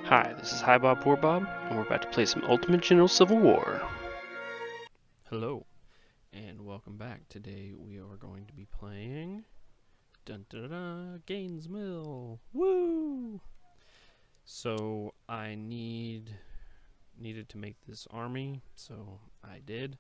Hi, this is Hi Bob Poor Bob, and we're about to play some Ultimate General Civil War. Hello, and welcome back. Today we are going to be playing Gainesville. Woo! So I needed to make this army, so I did.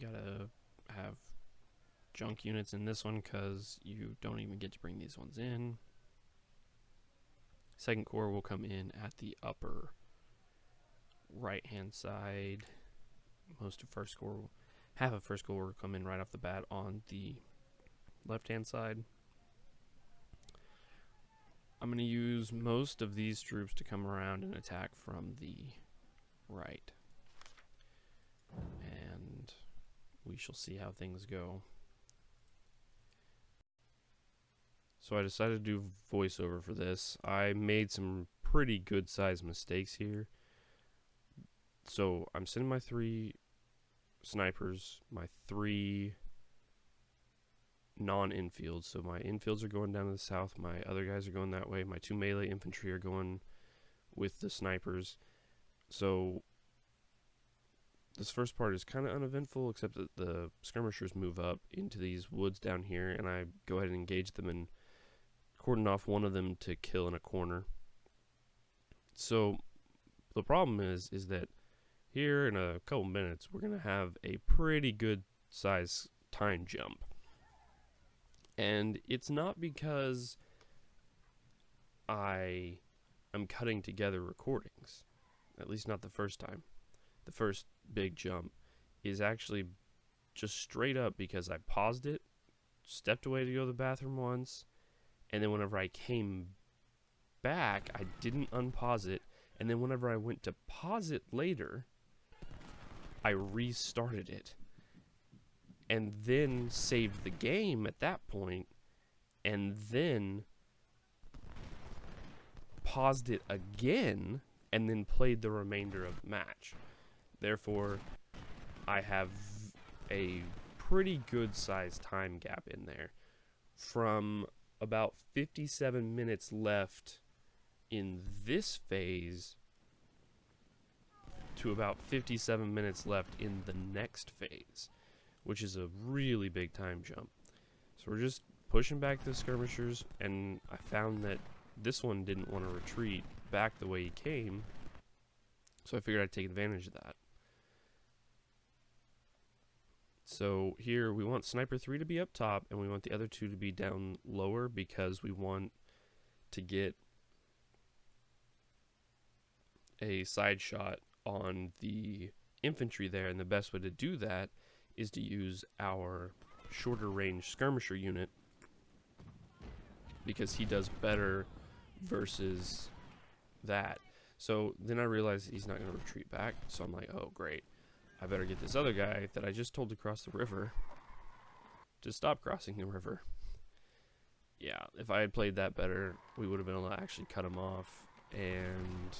Gotta have junk units in this one because you don't even get to bring these ones in. Second Corps will come in at the upper right hand side. Half of First Corps will come in right off the bat on the left hand side. I'm going to use most of these troops to come around and attack from the right. And we shall see how things go. So I decided to do voiceover for this. I made some pretty good sized mistakes here. So I'm sending my 3 snipers, my 3 non-infields. So my infields are going down to the south, my other guys are going that way, my 2 melee infantry are going with the snipers. So this first part is kind of uneventful, except that the skirmishers move up into these woods down here, and I go ahead and engage them and cordon off one of them to kill in a corner. So the problem is that here in a couple minutes we're going to have a pretty good size time jump. And it's not because I am cutting together recordings, at least not the first time. The first big jump is actually just straight up because I paused it, stepped away to go to the bathroom once, and then whenever I came back, I didn't unpause it, and then whenever I went to pause it later, I restarted it. And then saved the game at that point, and then paused it again, and then played the remainder of the match. Therefore, I have a pretty good sized time gap in there. From about 57 minutes left in this phase to about 57 minutes left in the next phase, which is a really big time jump. So we're just pushing back the skirmishers, and I found that this one didn't want to retreat back the way he came, so I figured I'd take advantage of that. So here we want Sniper 3 to be up top, and we want the other 2 to be down lower because we want to get a side shot on the infantry there, and the best way to do that is to use our shorter range skirmisher unit because he does better versus that. So then I realized he's not going to retreat back, so I'm like, oh great, I better get this other guy that I just told to cross the river to stop crossing the river. Yeah, if I had played that better, we would have been able to actually cut him off and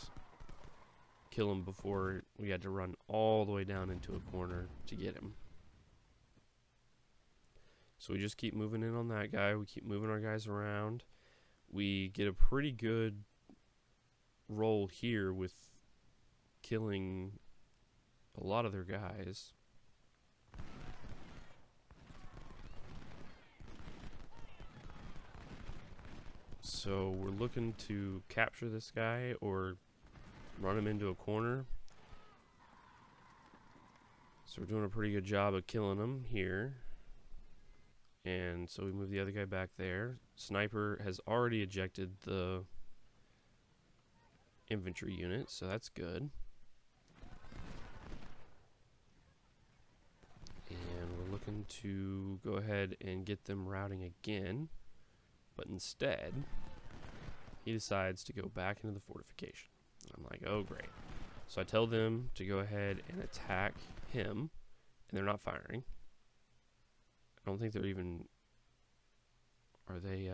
kill him before we had to run all the way down into a corner to get him. So we just keep moving in on that guy. We keep moving our guys around. We get a pretty good roll here with killing a lot of their guys. So we're looking to capture this guy or run him into a corner. So we're doing a pretty good job of killing him here. And so we move the other guy back there. Sniper has already ejected the infantry unit, so that's good. And we're looking to go ahead and get them routing again. But instead, he decides to go back into the fortification. I'm like, oh great. So I tell them to go ahead and attack him, and they're not firing. I don't think they're even... Are they,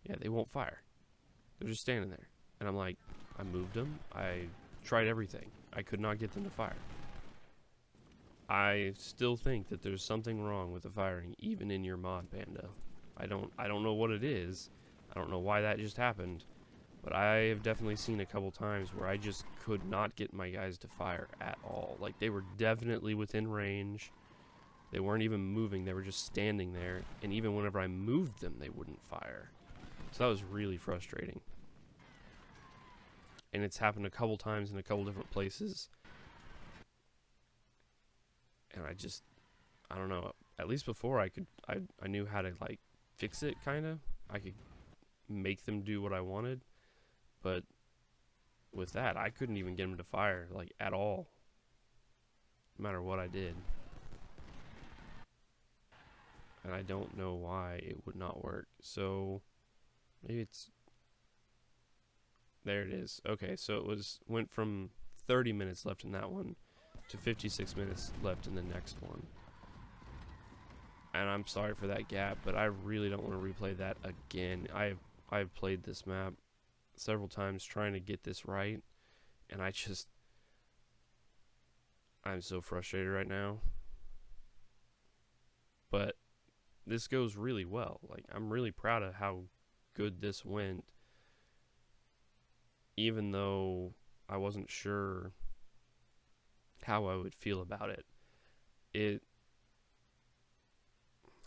Yeah, they won't fire. They're just standing there. And I'm like, I moved them. I tried everything. I could not get them to fire. I still think that there's something wrong with the firing, even in your mod, Panda. I don't know what it is. I don't know why that just happened, but I have definitely seen a couple times where I just could not get my guys to fire at all. Like, they were definitely within range. They weren't even moving. They were just standing there. And even whenever I moved them, they wouldn't fire. So that was really frustrating. And it's happened a couple times in a couple different places. And I don't know. At least before I knew how to, like, fix it, kind of. I could make them do what I wanted. But with that, I couldn't even get them to fire, like, at all. No matter what I did. And I don't know why it would not work. So maybe it's, there it is. Okay, so it went from 30 minutes left in that one to 56 minutes left in the next one. And I'm sorry for that gap, but I really don't want to replay that again. I've played this map several times trying to get this right, and I'm so frustrated right now. But this goes really well. Like, I'm really proud of how good this went, even though I wasn't sure how I would feel about it.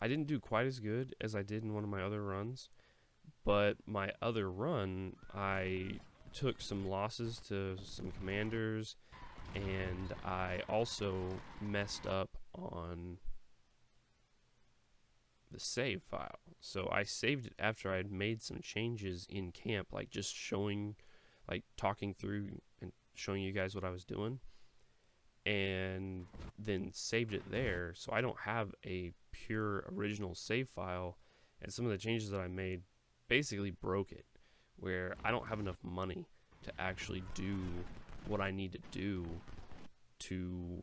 I didn't do quite as good as I did in one of my other runs, but my other run, I took some losses to some commanders, and I also messed up on the save file. So I saved it after I had made some changes in camp, like just showing, like talking through and showing you guys what I was doing, and then saved it there. So I don't have a pure original save file, and some of the changes that I made basically broke it, where I don't have enough money to actually do what I need to do to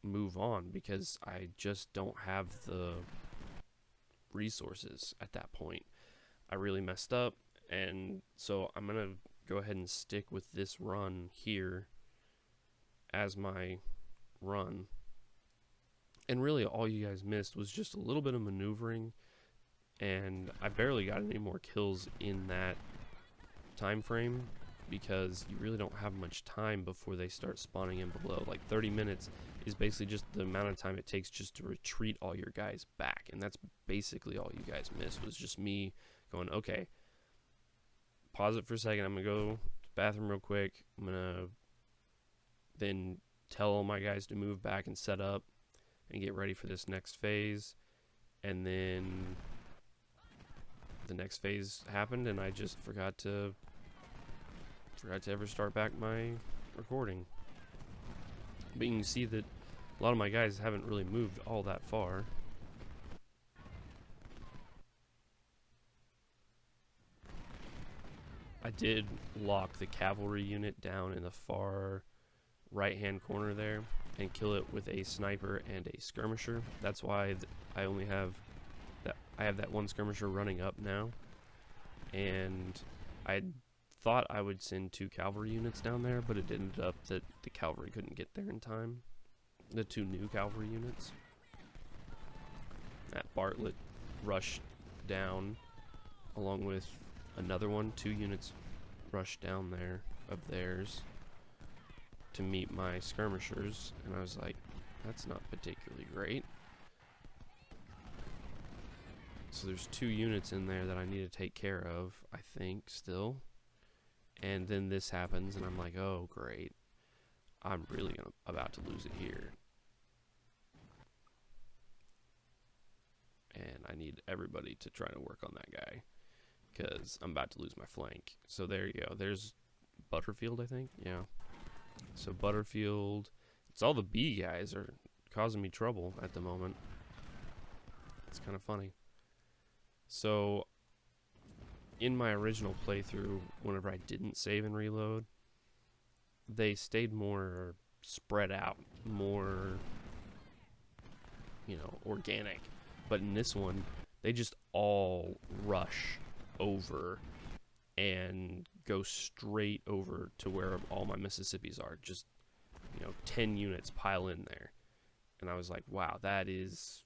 move on, because I just don't have the resources at that point. I really messed up, and so I'm gonna go ahead and stick with this run here as my run. And really all you guys missed was just a little bit of maneuvering, and I barely got any more kills in that time frame, because you really don't have much time before they start spawning in below. Like 30 minutes is basically just the amount of time it takes just to retreat all your guys back, and that's basically all you guys missed, was just me going, okay, pause it for a second, I'm gonna go to the bathroom real quick, I'm gonna then tell all my guys to move back and set up and get ready for this next phase. And then the next phase happened, and I just forgot to ever start back my recording. But you can see that a lot of my guys haven't really moved all that far. I did lock the cavalry unit down in the far right hand corner there and kill it with a sniper and a skirmisher. That's why I only have that. I have that one skirmisher running up now, and I thought I would send 2 cavalry units down there, but it ended up that the cavalry couldn't get there in time. The 2 new cavalry units. That Bartlett rushed down along with another one. 2 units rushed down there of theirs to meet my skirmishers, and I was like, that's not particularly great. So there's 2 units in there that I need to take care of, I think, still. And then this happens, and I'm like, oh great, I'm really about to lose it here. And I need everybody to try to work on that guy, because I'm about to lose my flank. So there you go. There's Butterfield, I think. Yeah. So Butterfield, it's all the B guys are causing me trouble at the moment. It's kind of funny. So in my original playthrough, whenever I didn't save and reload, they stayed more spread out, more, you know, organic. But in this one, they just all rush over and go straight over to where all my Mississippis are. Just, you know, 10 units pile in there. And I was like, wow, that is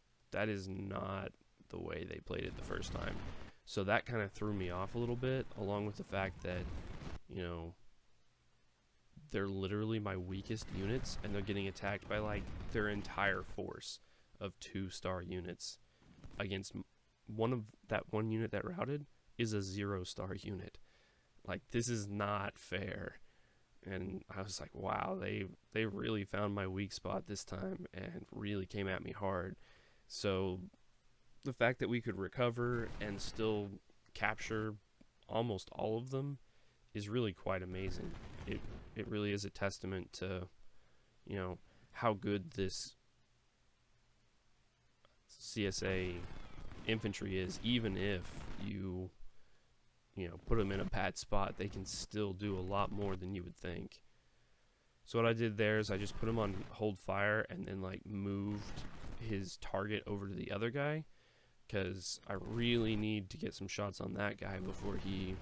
not the way they played it the first time. So that kind of threw me off a little bit, along with the fact that, you know, they're literally my weakest units, and they're getting attacked by like their entire force of 2-star units against one unit that routed is a 0-star unit. Like, this is not fair. And I was like, wow, they really found my weak spot this time and really came at me hard. So the fact that we could recover and still capture almost all of them is really quite amazing. It really is a testament to, you know, how good this CSA infantry is. Even if you know, put them in a bad spot, they can still do a lot more than you would think. So what I did there is I just put him on hold fire and then like moved his target over to the other guy, because I really need to get some shots on that guy before he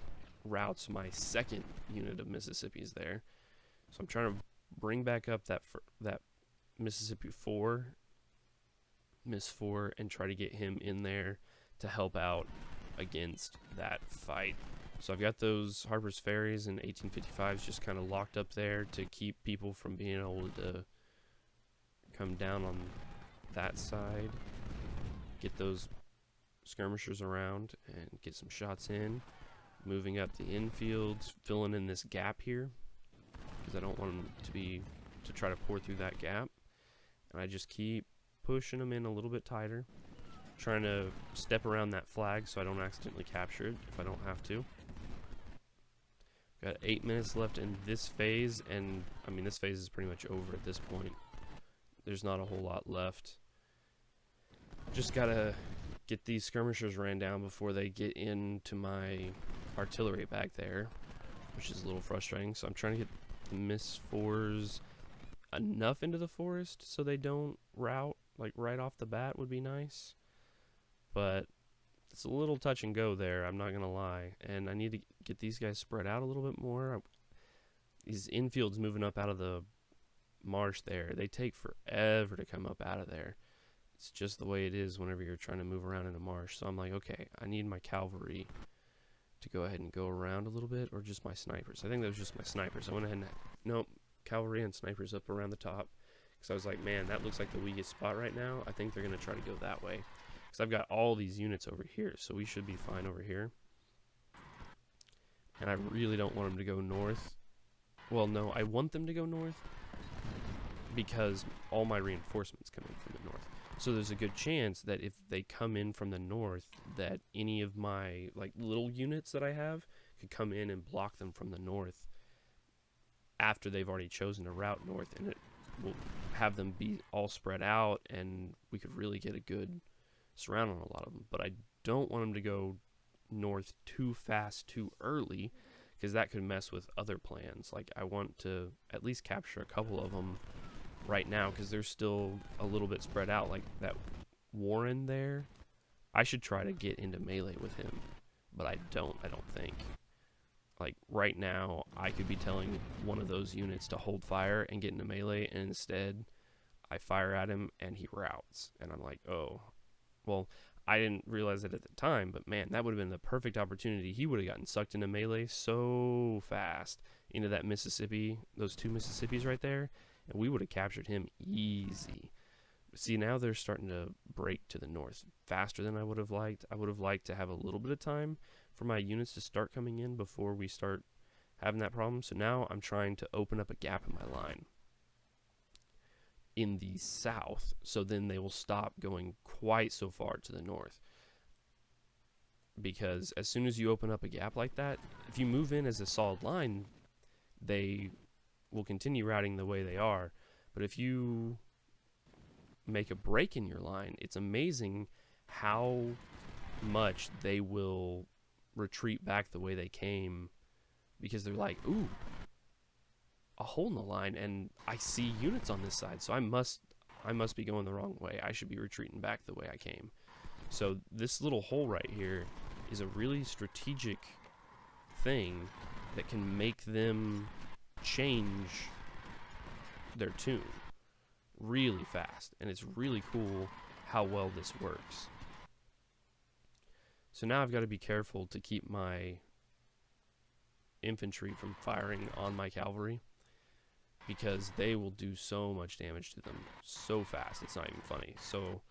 routes my second unit of Mississippis there. So I'm trying to bring back up that Mississippi 4, Miss 4, and try to get him in there to help out against that fight. So I've got those Harper's Ferries and 1855s just kind of locked up there to keep people from being able to come down on that side, get those skirmishers around and get some shots in, moving up the infields, filling in this gap here because I don't want them to try to pour through that gap, and I just keep pushing them in a little bit tighter, trying to step around that flag so I don't accidentally capture it if I don't have to. Got 8 minutes left in this phase, and I mean, this phase is pretty much over at this point. There's not a whole lot left. Just gotta get these skirmishers ran down before they get into my artillery back there, which is a little frustrating. So I'm trying to get the Miss 4s enough into the forest so they don't rout, like right off the bat would be nice. But it's a little touch and go there, I'm not gonna lie, and I need to get these guys spread out a little bit more. These infields moving up out of the marsh there, they take forever to come up out of there. It's just the way it is whenever you're trying to move around in a marsh. So I'm like, okay, I need my cavalry to go ahead and go around a little bit, or just my snipers. I think that was just my snipers. I went ahead and nope, cavalry and snipers up around the top, because I was like, man, that looks like the weakest spot right now. I think they're gonna try to go that way, because I've got all these units over here, so we should be fine over here. And I really don't want them to go north. Well, no, I want them to go north because all my reinforcements come in from the north. So there's a good chance that if they come in from the north, that any of my like little units that I have could come in and block them from the north after they've already chosen a route north, and it will have them be all spread out, and we could really get a good surround on a lot of them. But I don't want them to go north too fast too early, because that could mess with other plans. Like, I want to at least capture a couple of them right now, because they're still a little bit spread out. Like that Warren there, I should try to get into melee with him, but I don't think. Like right now, I could be telling one of those units to hold fire and get into melee, and instead I fire at him and he routs, and I'm like, oh, well, I didn't realize it at the time, but man, that would have been the perfect opportunity. He would have gotten sucked into melee so fast into that Mississippi, those 2 Mississippis right there, and we would have captured him easy. See, now they're starting to break to the north faster than I would have liked. I would have liked to have a little bit of time for my units to start coming in before we start having that problem. So now I'm trying to open up a gap in my line in the south, so then they will stop going quite so far to the north. Because as soon as you open up a gap like that, if you move in as a solid line, they will continue routing the way they are. But if you make a break in your line, it's amazing how much they will retreat back the way they came, because they're like, ooh, a hole in the line, and I see units on this side, so I must be going the wrong way. I should be retreating back the way I came. So this little hole right here is a really strategic thing that can make them change their tune really fast, and it's really cool how well this works. So now I've got to be careful to keep my infantry from firing on my cavalry, because they will do so much damage to them so fast, it's not even funny. So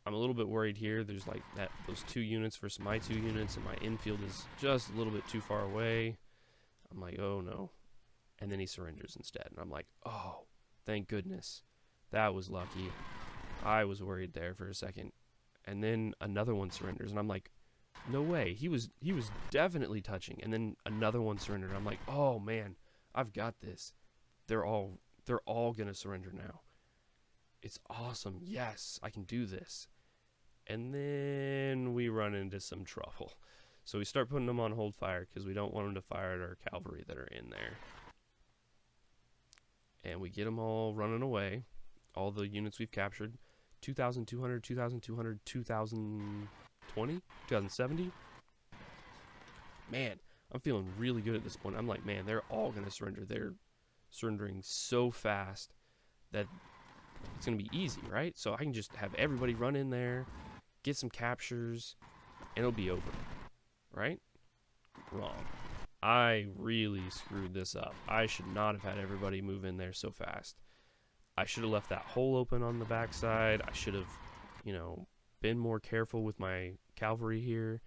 I'm a little bit worried here. There's like those 2 units versus my 2 units, and my infield is just a little bit too far away. I'm like, oh no. And then he surrenders instead, and I'm like, oh, thank goodness. That was lucky. I was worried there for a second. And then another one surrenders, and I'm like, no way. He was definitely touching. And then another one surrendered. I'm like, oh man, I've got this. They're all gonna surrender now. It's awesome. Yes, I can do this. And then we run into some trouble. So we start putting them on hold fire because we don't want them to fire at our cavalry that are in there. And we get them all running away. All the units we've captured. 2,200, 2,200, 2,020, 2,070. Man, I'm feeling really good at this point. I'm like, man, they're all going to surrender. They're surrendering so fast that it's going to be easy, right? So I can just have everybody run in there, get some captures, and it'll be over, right? Wrong. I really screwed this up. I should not have had everybody move in there so fast. I should have left that hole open on the backside. I should have, been more careful with my cavalry here.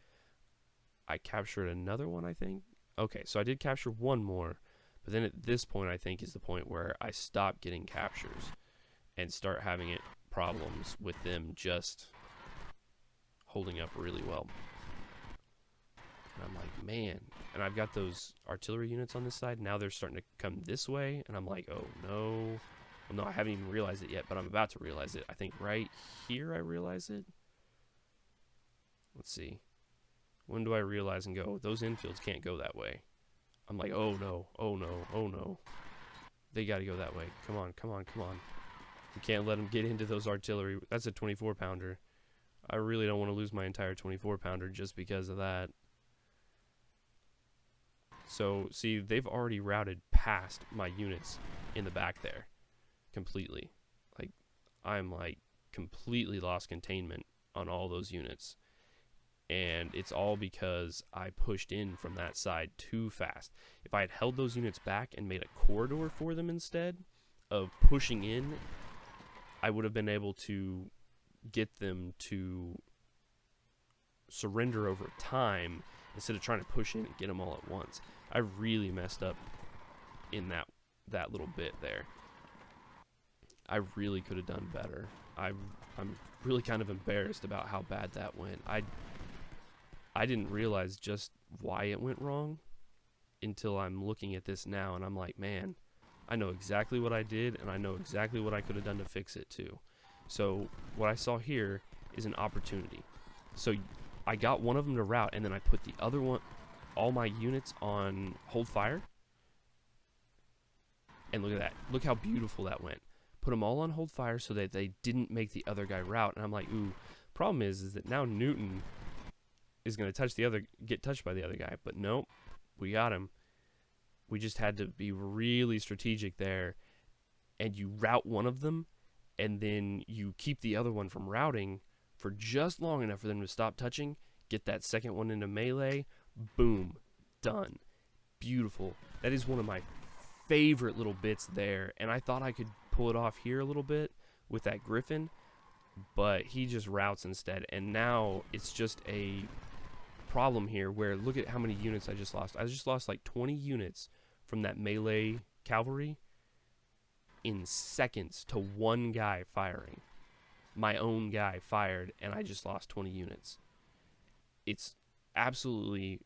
I captured another one, I think. Okay, so I did capture one more, but then at this point, I think, is the point where I stop getting captures and start having problems with them just holding up really well. And I'm like, man. And I've got those artillery units on this side. Now they're starting to come this way, and I'm like, oh no. Well, no, I haven't even realized it yet, but I'm about to realize it. I think right here I realize it. Let's see. When do I realize and go, those infields can't go that way? I'm like, oh no, oh no, oh no. They got to go that way. Come on, come on, come on. We can't let them get into those artillery. That's a 24-pounder. I really don't want to lose my entire 24-pounder just because of that. So, see, they've already routed past my units in the back there. Completely. Like, I'm like completely lost containment on all those units, and it's all because I pushed in from that side too fast. If I had held those units back and made a corridor for them instead of pushing in, I would have been able to get them to surrender over time instead of trying to push in and get them all at once. I really messed up in that little bit there. I really could have done better. I'm really kind of embarrassed about how bad that went. I didn't realize just why it went wrong until I'm looking at this now, and I'm like, man, I know exactly what I did, and I know exactly what I could have done to fix it too. So what I saw here is an opportunity. So I got one of them to rout, and then I put the other one, all my units on hold fire. And look at that. Look how beautiful that went. Put them all on hold fire so that they didn't make the other guy rout. And I'm like, ooh, problem is that now Newton is going to get touched by the other guy. But nope, we got him. We just had to be really strategic there. And you rout one of them, and then you keep the other one from routing for just long enough for them to stop touching, get that second one into melee, boom, done. Beautiful. That is one of my favorite little bits there, and I thought I could pull it off here a little bit with that Griffin, but he just routs instead, and now it's just a problem here where look at how many units I just lost. I just lost like 20 units from that melee cavalry in seconds to one guy firing. My own guy fired, and I just lost 20 units. It's absolutely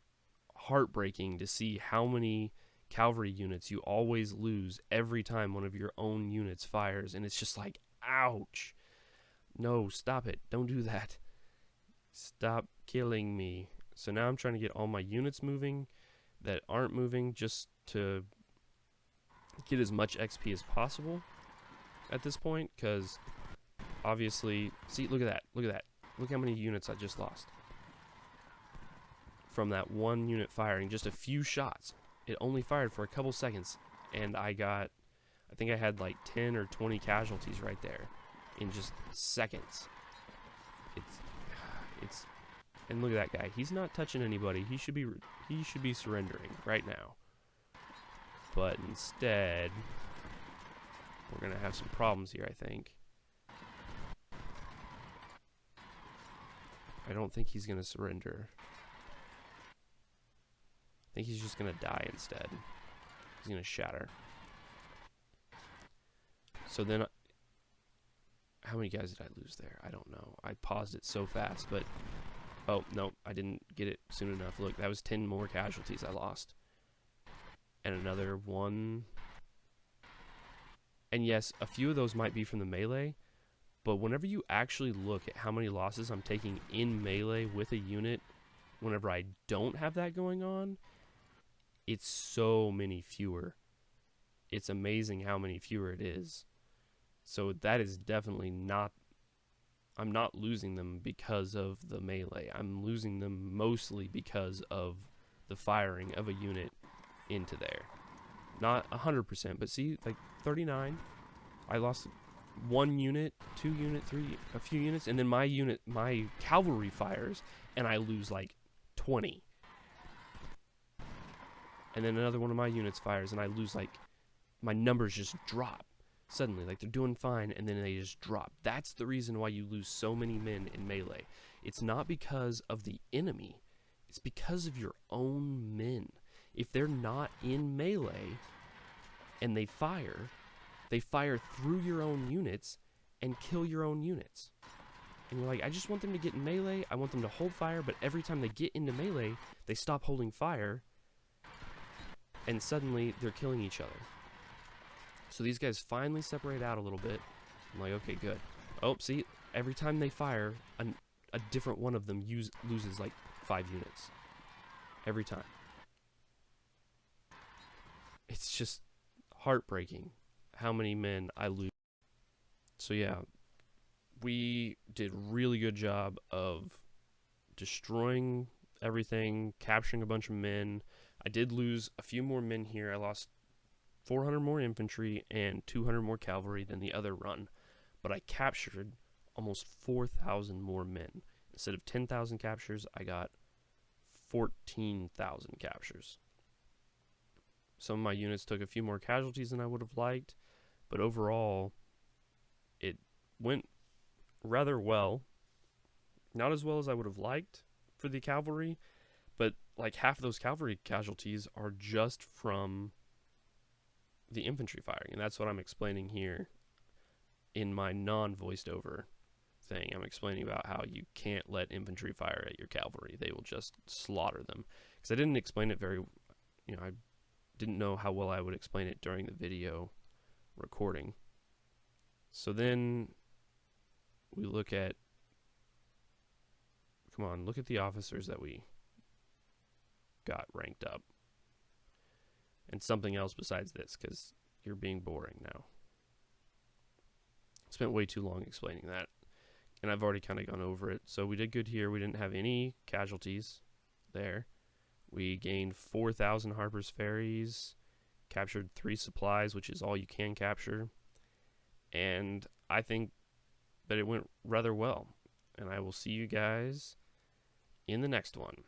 heartbreaking to see how many cavalry units you always lose every time one of your own units fires, and it's just like, ouch. No, stop it. Don't do that. Stop killing me. So now I'm trying to get all my units moving that aren't moving just to get as much XP as possible at this point, because obviously, see, look at that. Look at that. Look how many units I just lost from that one unit firing just a few shots. It only fired for a couple seconds, and I think I had like 10 or 20 casualties right there in just seconds. And look at that guy. He's not touching anybody. He should be surrendering right now. But instead, we're going to have some problems here, I think. I don't think he's going to surrender. I think he's just going to die instead. He's going to shatter. So then, how many guys did I lose there? I don't know. I paused it so fast, but... Oh, no, I didn't get it soon enough. Look, that was 10 more casualties I lost. And another one. And yes, a few of those might be from the melee, but whenever you actually look at how many losses I'm taking in melee with a unit, whenever I don't have that going on, it's so many fewer. It's amazing how many fewer it is. So that is definitely not... I'm not losing them because of the melee. I'm losing them mostly because of the firing of a unit into there. Not 100%, but see, like 39. I lost 1 unit, 2 unit, 3, a few units, and then my cavalry fires, and I lose like 20. And then another one of my units fires, and I lose like, my numbers just drop. Suddenly, like they're doing fine, and then they just drop. That's the reason why you lose so many men in melee. It's not because of the enemy. It's because of your own men. If they're not in melee, and they fire through your own units, and kill your own units. And you're like, I just want them to get in melee, I want them to hold fire, but every time they get into melee, they stop holding fire, and suddenly they're killing each other. So these guys finally separate out a little bit. I'm like, okay, good. Oh, see, every time they fire, a different one of them loses like 5 units. Every time. It's just heartbreaking how many men I lose. So yeah, we did really good job of destroying everything, capturing a bunch of men. I did lose a few more men here. I lost 400 more infantry and 200 more cavalry than the other run, but I captured almost 4,000 more men. Instead of 10,000 captures, I got 14,000 captures. Some of my units took a few more casualties than I would have liked, but overall, it went rather well. Not as well as I would have liked for the cavalry, but like half of those cavalry casualties are just from the infantry firing, and that's what I'm explaining here in my non-voiced over thing. I'm explaining about how you can't let infantry fire at your cavalry. They will just slaughter them. Because I didn't explain it very, I didn't know how well I would explain it during the video recording. So then we look at, come on, look at the officers that we got ranked up. And something else besides this, because you're being boring now. Spent way too long explaining that, and I've already kind of gone over it. So we did good here. We didn't have any casualties there. We gained 4,000 Harper's Ferries, captured 3 supplies, which is all you can capture. And I think that it went rather well. And I will see you guys in the next one.